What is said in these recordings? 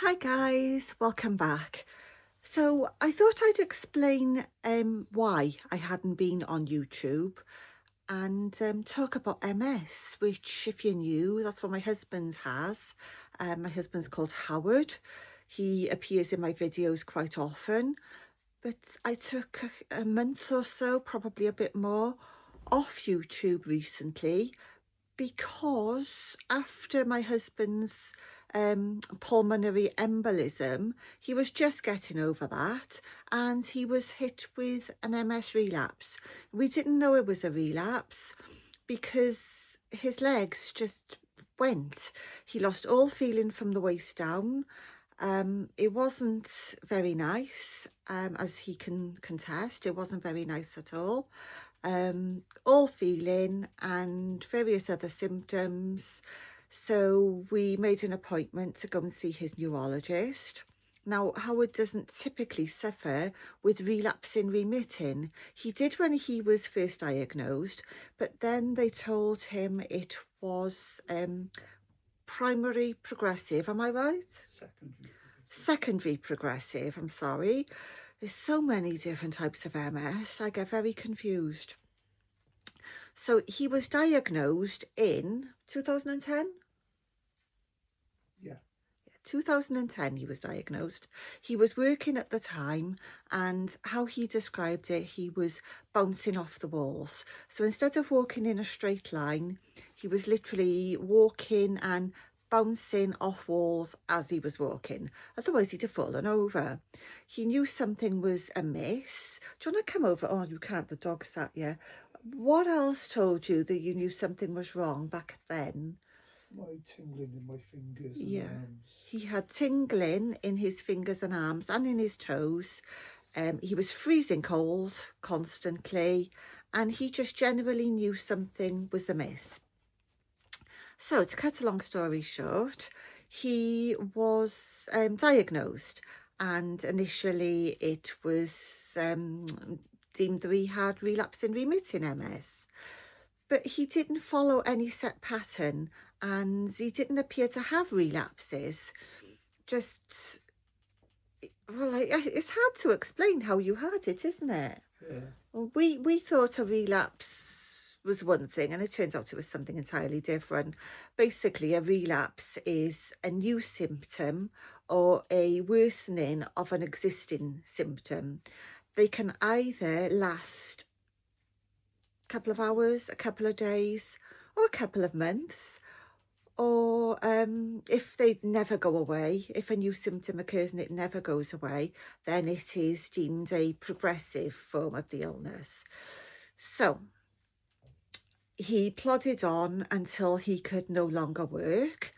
Hi guys, welcome back. So I thought I'd explain why I hadn't been on YouTube and talk about MS, which if you're new, that's what my husband has. My husband's called Howard. He appears in my videos quite often, but I took a month or so, probably a bit more, off YouTube recently because after my husband's pulmonary embolism, he was just getting over that and he was hit with an MS relapse. We didn't know it was a relapse because his legs just went. He lost all feeling from the waist down. It wasn't very nice, as he can contest. It wasn't very nice at all. All feeling and various other symptoms. So we made an appointment to go and see his neurologist. Now, Howard doesn't typically suffer with relapsing remitting. He did when he was first diagnosed, but then they told him it was primary progressive. Am I right? Secondary progressive, I'm sorry. There's so many different types of MS, I get very confused. So he was diagnosed in 2010? Yeah. 2010 he was diagnosed. He was working at the time, and how he described it, he was bouncing off the walls. So instead of walking in a straight line, he was literally walking and bouncing off walls as he was walking. Otherwise he'd have fallen over. He knew something was amiss. Do you want to come over? Oh, you can't, the dog sat here. What else told you that you knew something was wrong back then? My tingling in my fingers and Yeah, arms. he had tingling in his fingers and arms and in his toes. He was freezing cold constantly, and he just generally knew something was amiss. So to cut a long story short, he was diagnosed, and initially it was deemed that he had relapsing remitting MS. But he didn't follow any set pattern and he didn't appear to have relapses. Just, well, it's hard to explain how you had it, isn't it? Yeah. We thought a relapse was one thing and it turns out it was something entirely different. Basically, a relapse is a new symptom or a worsening of an existing symptom. They can either last a couple of hours, a couple of days, or a couple of months, or if they never go away, if a new symptom occurs and it never goes away, then it is deemed a progressive form of the illness. So he plodded on until he could no longer work,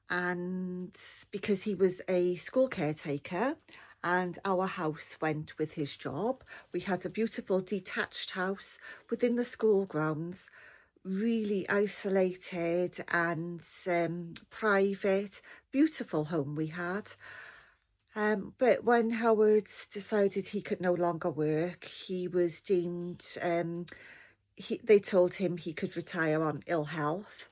and because he was a school caretaker and our house went with his job, we had a beautiful detached house within the school grounds, really isolated and private, beautiful home we had. But when Howard decided he could no longer work, he was deemed, they told him he could retire on ill health.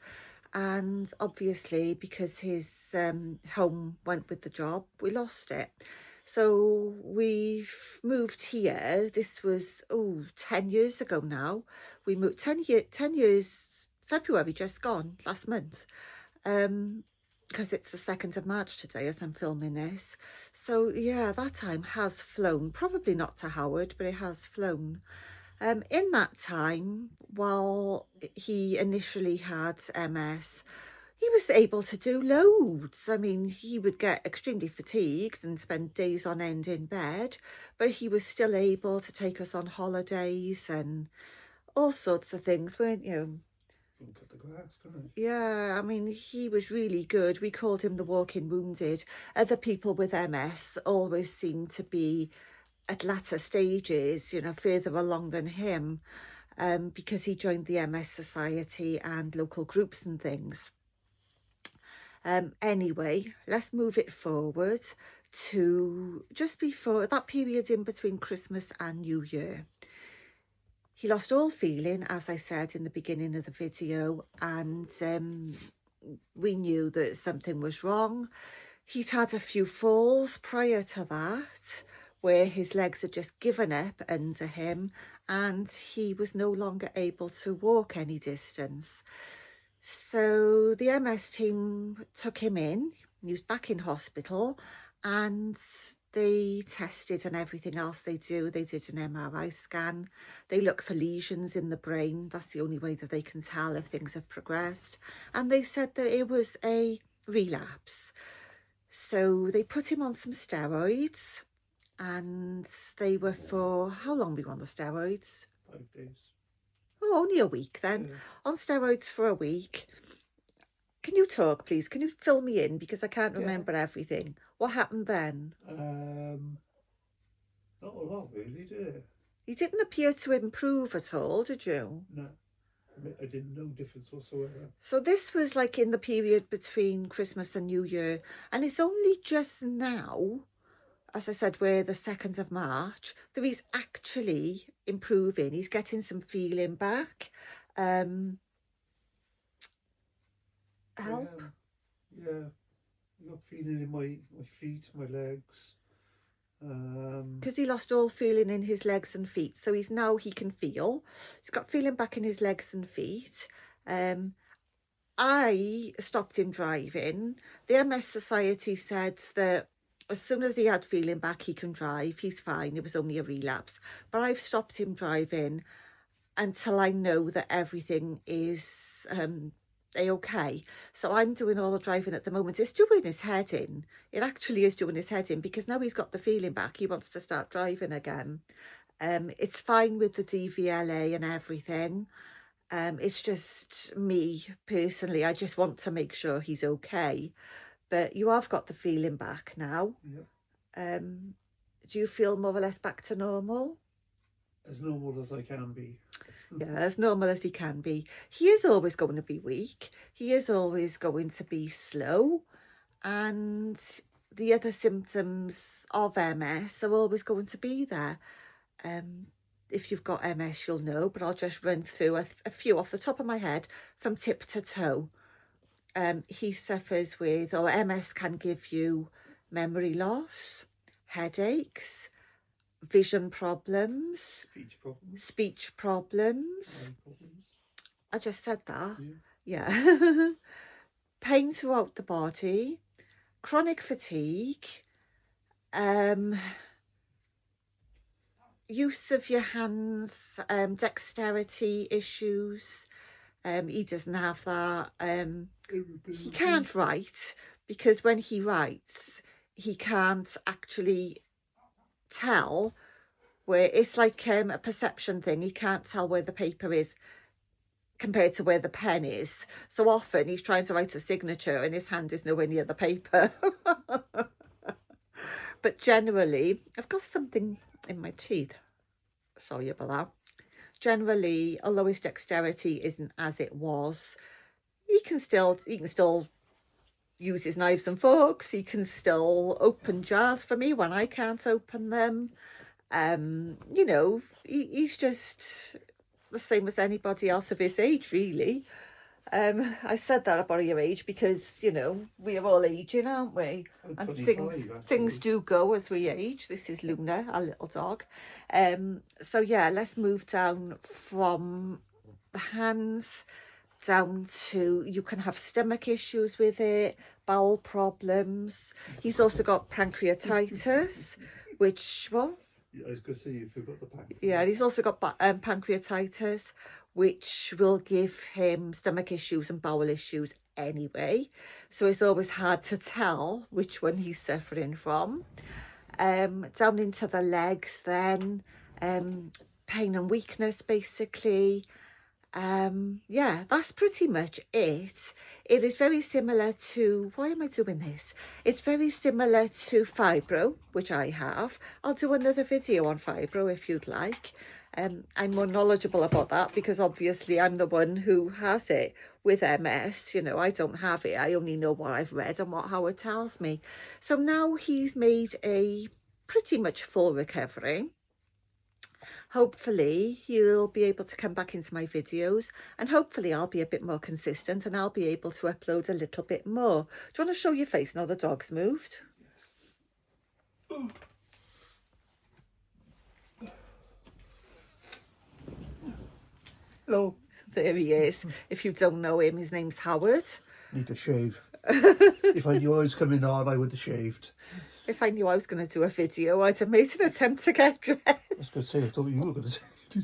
And obviously, because his home went with the job, we lost it. So we've moved here. This was, 10 years ago now. We moved 10 years, February just gone, last month. Because it's the 2nd of March today as I'm filming this. So yeah, that time has flown. Probably not to Howard, but it has flown. In that time, while he initially had MS, he was able to do loads. I mean, he would get extremely fatigued and spend days on end in bed, but he was still able to take us on holidays and all sorts of things, weren't you? Cut the grass, couldn't it? Yeah, I mean, he was really good. We called him the walking wounded. Other people with MS always seem to be at latter stages, further along than him, because he joined the MS Society and local groups and things. Anyway, let's move it forward to just before that period in between Christmas and New Year. He lost all feeling, as I said in the beginning of the video, and we knew that something was wrong. He'd had a few falls prior to that, where his legs had just given up under him and he was no longer able to walk any distance. So the MS team took him in. He was back in hospital and they tested and everything else they do. They did an MRI scan. They look for lesions in the brain. That's the only way that they can tell if things have progressed. And they said that it was a relapse. So they put him on some steroids and they were for, how long were you on the steroids? 5 days. Oh, only a week then. Yeah. On steroids for a week. Can you talk, please? Can you fill me in? Because I can't remember everything. What happened then? Not a lot, really, did it? You didn't appear to improve at all, did you? No. I didn't know difference whatsoever. So this was like in the period between Christmas and New Year. And it's only just now, as I said, we're the 2nd of March, that he's actually improving. He's getting some feeling back. Help? Yeah. I got feeling in my feet, my legs. Because he lost all feeling in his legs and feet. So he can feel. He's got feeling back in his legs and feet. I stopped him driving. The MS Society said that as soon as he had feeling back, he can drive. He's fine. It was only a relapse. But I've stopped him driving until I know that everything is okay. So I'm doing all the driving at the moment. It's doing his head in. It actually is doing his head in because now he's got the feeling back. He wants to start driving again. It's fine with the DVLA and everything. It's just me personally. I just want to make sure he's okay. But you have got the feeling back now. Yep. Do you feel more or less back to normal? As normal as I can be. Yeah, as normal as he can be. He is always going to be weak. He is always going to be slow. And the other symptoms of MS are always going to be there. If you've got MS, you'll know, but I'll just run through a few off the top of my head from tip to toe. He suffers with, or MS can give you memory loss, headaches, vision problems, speech problems. I just said that. Yeah. Pain throughout the body, chronic fatigue, use of your hands, dexterity issues. He doesn't have that. He can't write because when he writes, he can't actually tell where, it's like a perception thing. He can't tell where the paper is compared to where the pen is. So often he's trying to write a signature and his hand is nowhere near the paper. But generally, I've got something in my teeth. Sorry about that. Generally, although his dexterity isn't as it was, he can still use his knives and forks. He can still open jars for me when I can't open them. You know, he's just the same as anybody else of his age, really. I said that about your age because, you know, we are all aging, aren't we? And things do go as we age. This is Luna, our little dog. So yeah, let's move down from the hands down to, you can have stomach issues with it, bowel problems. He's also got pancreatitis, which, well, I was going to say, you forgot the pancreas. Yeah, he's also got pancreatitis, which will give him stomach issues and bowel issues anyway. So it's always hard to tell which one he's suffering from. Down into the legs then, pain and weakness basically. Yeah, that's pretty much it. It is very similar to, why am I doing this? It's very similar to fibro, which I have. I'll do another video on fibro if you'd like. I'm more knowledgeable about that because obviously I'm the one who has it with MS. You know, I don't have it. I only know what I've read and what Howard tells me. So now he's made a pretty much full recovery. Hopefully you'll be able to come back into my videos, and hopefully I'll be a bit more consistent and I'll be able to upload a little bit more. Do you want to show your face now the dog's moved? Hello. There he is. If you don't know him, his name's Howard. Need to shave. If I knew I was coming on, I would have shaved. If I knew I was going to do a video, I'd have made an attempt to get dressed. I was going to say, I thought you were going to say. No,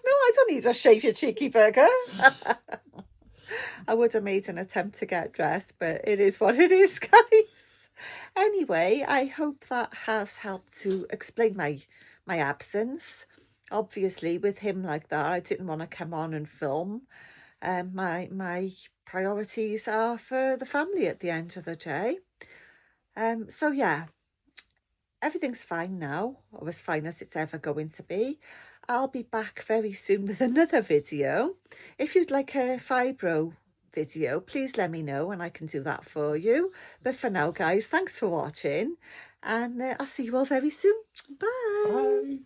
I don't need to shave your cheeky burger. I would have made an attempt to get dressed, but it is what it is, guys. Anyway, I hope that has helped to explain my absence. Obviously, with him like that, I didn't want to come on and film. My priorities are for the family at the end of the day. So yeah, everything's fine now, or as fine as it's ever going to be. I'll be back very soon with another video. If you'd like a fibro video, please let me know and I can do that for you. But for now, guys, thanks for watching, and I'll see you all very soon. Bye. Bye.